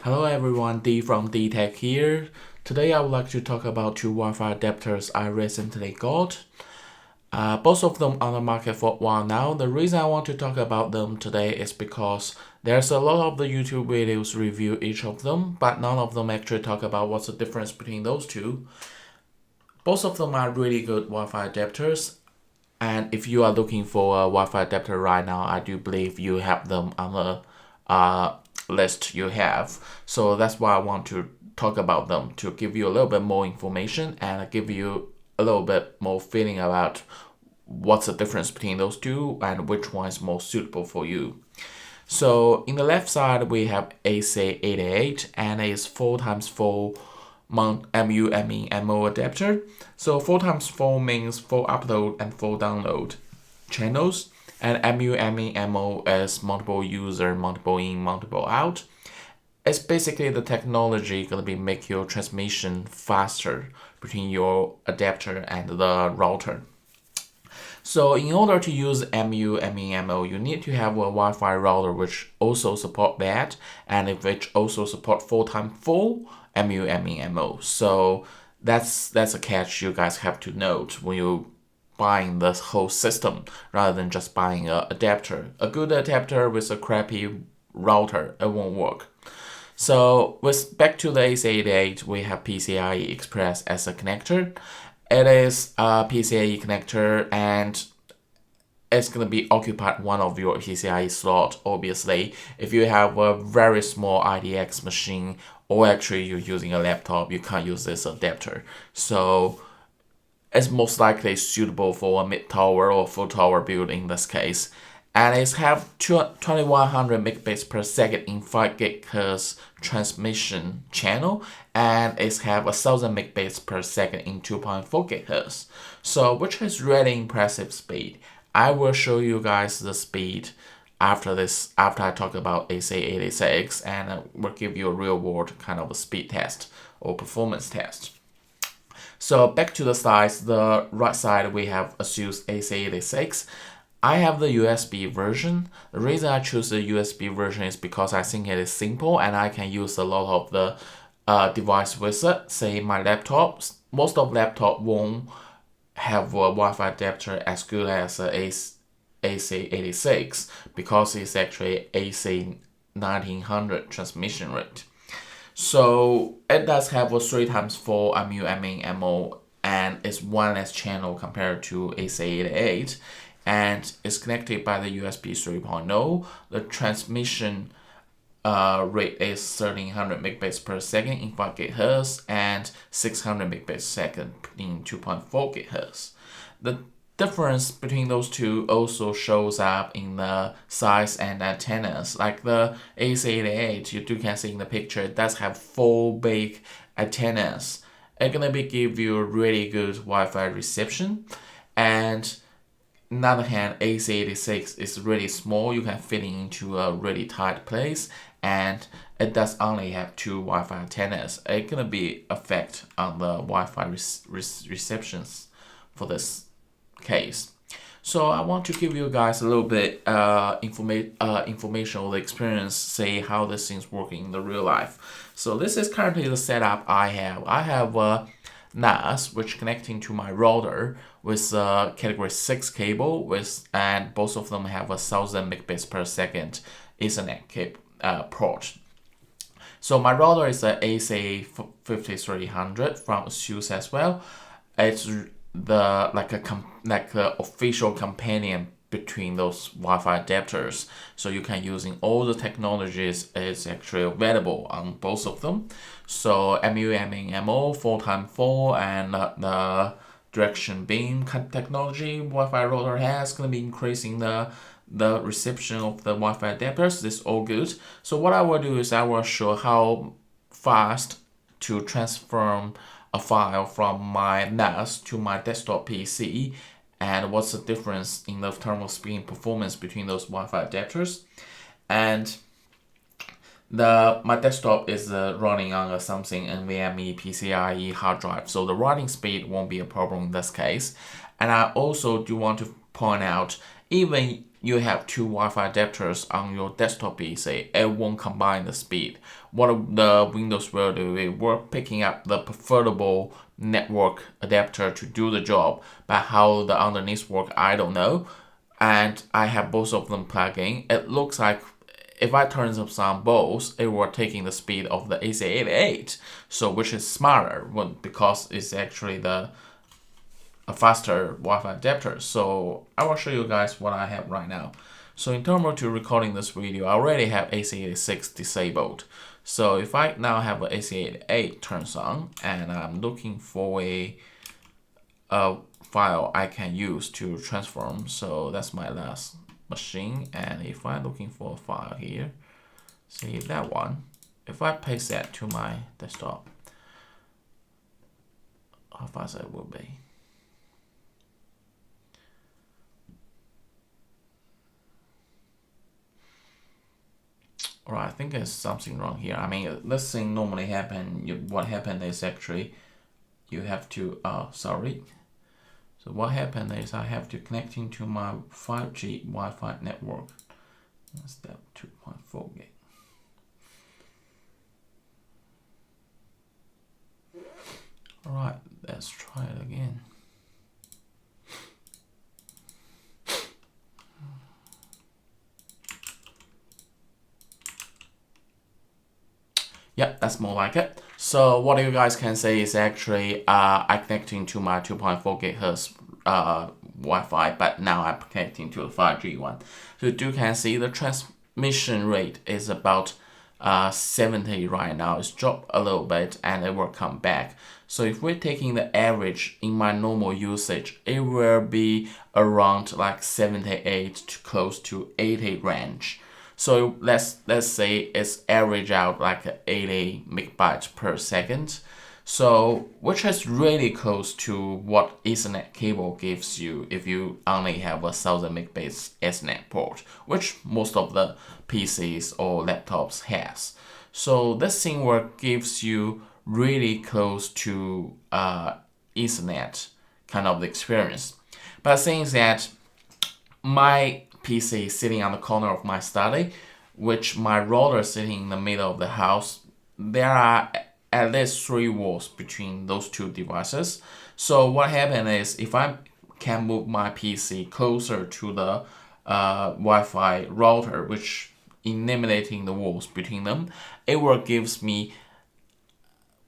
Hello everyone, D from D Tech here. Today I would like to talk about two Wi-Fi adapters I recently got. Both of them on the market for a while now. The reason I want to talk about them today is because there's a lot of the YouTube videos review each of them, but none of them actually talk about what's the difference between those two. Both of them are really good Wi-Fi adapters, and if you are looking for a Wi-Fi adapter right now, I do believe you have them on the list you have. So that's why I want to talk about them, to give you a little bit more information and give you a little bit more feeling about what's the difference between those two and which one is more suitable for you. So in the left side we have AC88 and it's 4x4 MU-ME-MO adapter. So 4x4 means 4 upload and 4 download channels, and MU-ME-MO is multiple user, multiple in, multiple out. It's basically the technology gonna be make your transmission faster between your adapter and the router. So in order to use MU-ME-MO, you need to have a Wi-Fi router which also support that, and which also support 4x4 MU-ME-MO. So that's a catch you guys have to note when you buying the whole system rather than just buying an adapter. A good adapter with a crappy router, it won't work. So with back to the AC88, we have PCIe Express as a connector. It is a PCIe connector and it's going to be occupied one of your PCIe slot. Obviously, if you have a very small IDX machine or actually you're using a laptop, you can't use this adapter. So it's most likely suitable for a mid-tower or full tower build in this case. And it have 2100 megabits per second in 5 GHz transmission channel, and it have 1000 megabits per second in 2.4 GHz. So which is really impressive speed. I will show you guys the speed after I talk about AC86, and I will give you a real world kind of a speed test or performance test. So back to the sides, the right side we have Asus Ac86. I have the USB version. The reason I choose the USB version is because I think it is simple and I can use a lot of the device with it. Say my laptops, most of laptop won't have a Wi-Fi adapter as good as the AC86 because it's actually AC1900 transmission rate. So it does have a 3x4 MU-ME-MO and it's one less channel compared to AC88, and it's connected by the USB 3.0. The transmission rate is 1300 megabits per second in 5 GHz and 600 megabits per second in 2.4 GHz. The difference between those two also shows up in the size and antennas. Like the AC88, you can see in the picture, it does have 4 big antennas. It's gonna give you really good Wi-Fi reception. And on the other hand, AC86 is really small. You can fit it into a really tight place, and it does only have 2 Wi-Fi antennas. It's gonna be effect on the Wi-Fi receptions for this case. So I want to give you guys a little bit information or the experience, say how this thing's working in the real life. So this is currently the setup I have. I have a NAS which connecting to my router with a category 6 cable and both of them have 1000 megabits per second Ethernet port. So my router is a AC5300 from Asus as well. It's the like a official companion between those Wi-Fi adapters, so you can using all the technologies is actually available on both of them. So MU-ME-MO 4x4 and the direction beam technology Wi-Fi router has gonna be increasing the reception of the Wi-Fi adapters. This is all good. So what I will do is I will show how fast to transform a file from my NAS to my desktop PC and what's the difference in the thermal speed and performance between those Wi-Fi adapters. And my desktop is running on a Samsung NVMe PCIe hard drive, so the writing speed won't be a problem in this case. And I also do want to point out, even you have two Wi-Fi adapters on your desktop PC, it won't combine the speed. What the Windows will do, it will picking up the preferable network adapter to do the job, but how the underneath work, I don't know. And I have both of them plugged in. It looks like if I turn up some both, it will taking the speed of the AC88, so which is smarter because it's actually a faster Wi-Fi adapter. So I will show you guys what I have right now. So in terms of to recording this video, I already have AC86 disabled. So if I now have an AC88 turns on and I'm looking for a file I can use to transform, so that's my last machine, and if I'm looking for a file here, see that one, if I paste that to my desktop, how fast it will be. Alright, I think there's something wrong here. I mean, this thing normally happen. What happened is actually you have to sorry. So what happened is I have to connect into my 5G Wi-Fi network. Step 2.4 gig. Alright, let's try it again. Yep, that's more like it. So what you guys can say is actually I connecting to my 2.4 gigahertz Wi-Fi, but now I'm connecting to the 5G one. So you can see the transmission rate is about 70 right now. It's dropped a little bit and it will come back. So if we're taking the average in my normal usage, it will be around like 78 to close to 80 range. So let's say it's average out like 80 megabytes per second. So which is really close to what Ethernet cable gives you if you only have a 1000 megabits Ethernet port, which most of the PCs or laptops has. So this thing work gives you really close to Ethernet kind of experience. But the thing is that my PC sitting on the corner of my study, which my router sitting in the middle of the house, there are at least 3 walls between those two devices. So what happened is if I can move my PC closer to the Wi-Fi router, which eliminating the walls between them, it will gives me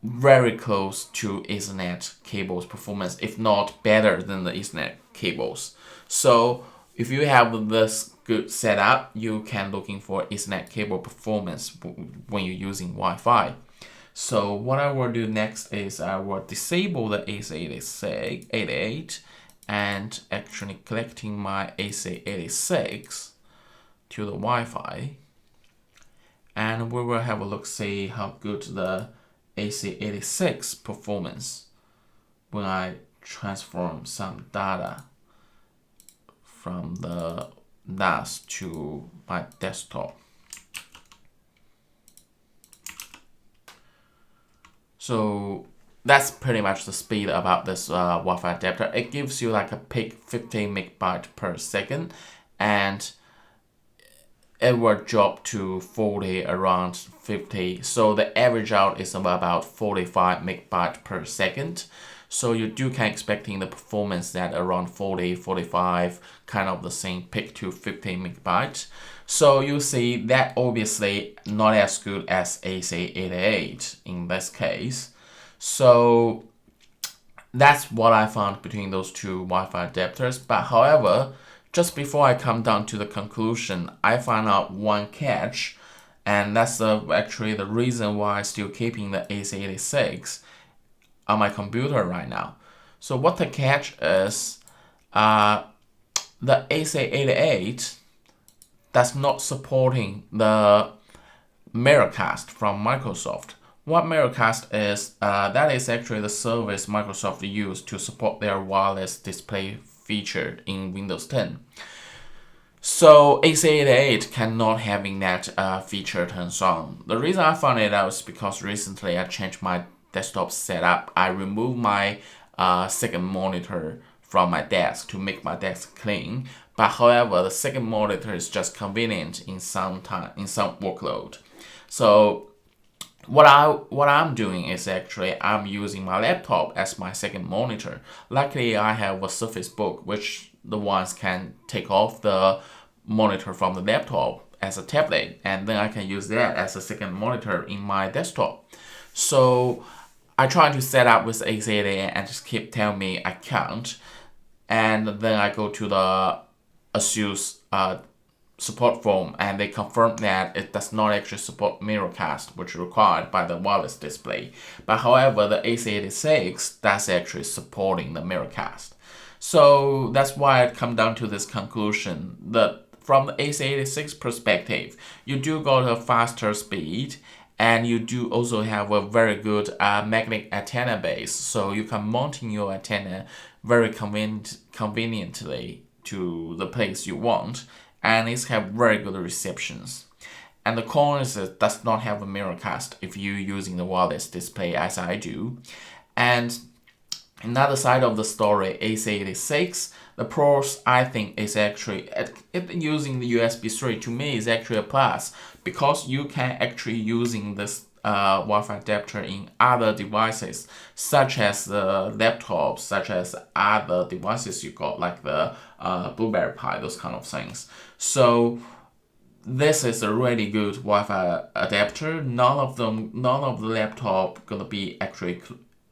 very close to Ethernet cables performance, if not better than the Ethernet cables. So if you have this good setup, you can looking for Ethernet cable performance when you're using Wi-Fi. So what I will do next is I will disable the AC88 and actually connecting my AC86 to the Wi-Fi. And we will have a look, see how good the AC86 performance when I transform some data from the NAS to my desktop. So that's pretty much the speed about this Wi-Fi adapter. It gives you like a peak 50 megabyte per second, and it will drop to 40 around 50. So the average out is about 45 megabyte per second. So you can expecting the performance that around 40, 45, kind of the same peak to 50 megabytes. So you see that obviously not as good as AC88 in this case. So that's what I found between those two Wi-Fi adapters. But however, just before I come down to the conclusion, I found out one catch, and that's actually the reason why I'm still keeping the AC86 on my computer right now. So what the catch is, the AC88 that's not supporting the Miracast from Microsoft. What Miracast is, that is actually the service Microsoft used to support their wireless display feature in Windows 10. So AC88 cannot having that feature turned on. The reason I found it out is because recently I changed my desktop setup. I removed my second monitor from my desk to make my desk clean, But however, the second monitor is just convenient in some workload. So what I'm doing is actually I'm using my laptop as my second monitor. Luckily, I have a Surface Book, which the ones can take off the monitor from the laptop as a tablet, and then I can use that as a second monitor in my desktop. So I try to set up with Ac88 and just keep telling me I can't, and then I go to the Asus support forum, and they confirm that it does not actually support mirrorcast, which is required by the wireless display. But however, the AC86 that's actually supporting the mirrorcast. So that's why it come down to this conclusion that from the AC86 perspective, you do got a faster speed, and you do also have a very good magnetic antenna base, so you can mount your antenna very conveniently to the place you want, and it have very good receptions. And the con is it does not have a mirrorcast if you're using the wireless display as I do. And another side of the story, AC86, the pros I think is actually using the USB 3 to me is actually a plus, because you can actually using this Wi-Fi adapter in other devices, such as the laptops, such as other devices you got like the Blueberry Pi, those kind of things. So this is a really good Wi-Fi adapter. None of the laptop gonna be actually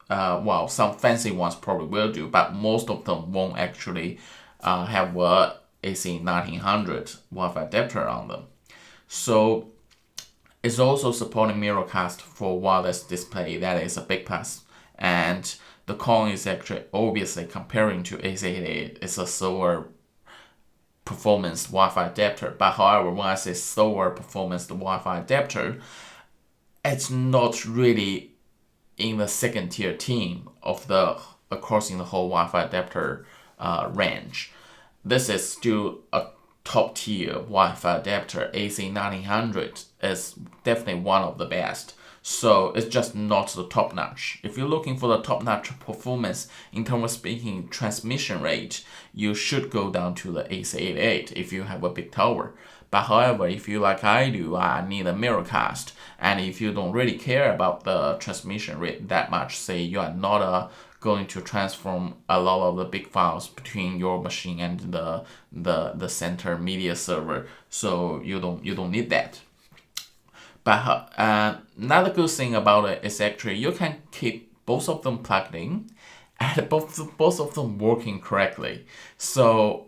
well, some fancy ones probably will do, but most of them won't actually have a AC1900 Wi-Fi adapter on them. So it's also supporting mirrorcast for wireless display. That is a big plus. And the con is actually obviously comparing to AC88, it's a slower performance Wi-Fi adapter. But however, when I say slower performance Wi-Fi adapter, it's not really in the second tier team of the across in the whole Wi-Fi adapter range. This is still a top tier Wi-Fi adapter. AC1900 is definitely one of the best. So it's just not the top notch. If you're looking for the top notch performance in terms of speaking transmission rate, you should go down to the AC88 if you have a big tower. But however, if you like I do, I need a mirrorcast, and if you don't really care about the transmission rate that much, say you are not going to transform a lot of the big files between your machine and the center media server, so you don't need that. But another good thing about it is actually you can keep both of them plugged in, and both of them working correctly. So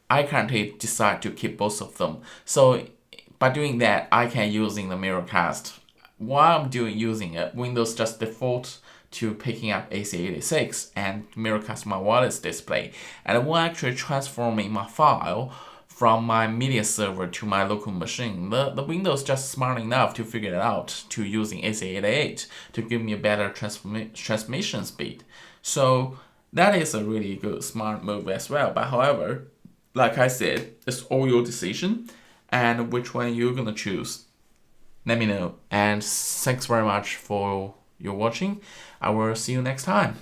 I currently decide to keep both of them. So by doing that, I can using the mirrorcast. While I'm using it, Windows just default to picking up AC86 and mirrorcast my wireless display. And when actually transforming my file from my media server to my local machine, the Windows just smart enough to figure it out to using AC88 to give me a better transmission speed. So that is a really good smart move as well. But however, like I said, it's all your decision, and which one you're gonna choose. Let me know. And thanks very much for your watching. I will see you next time.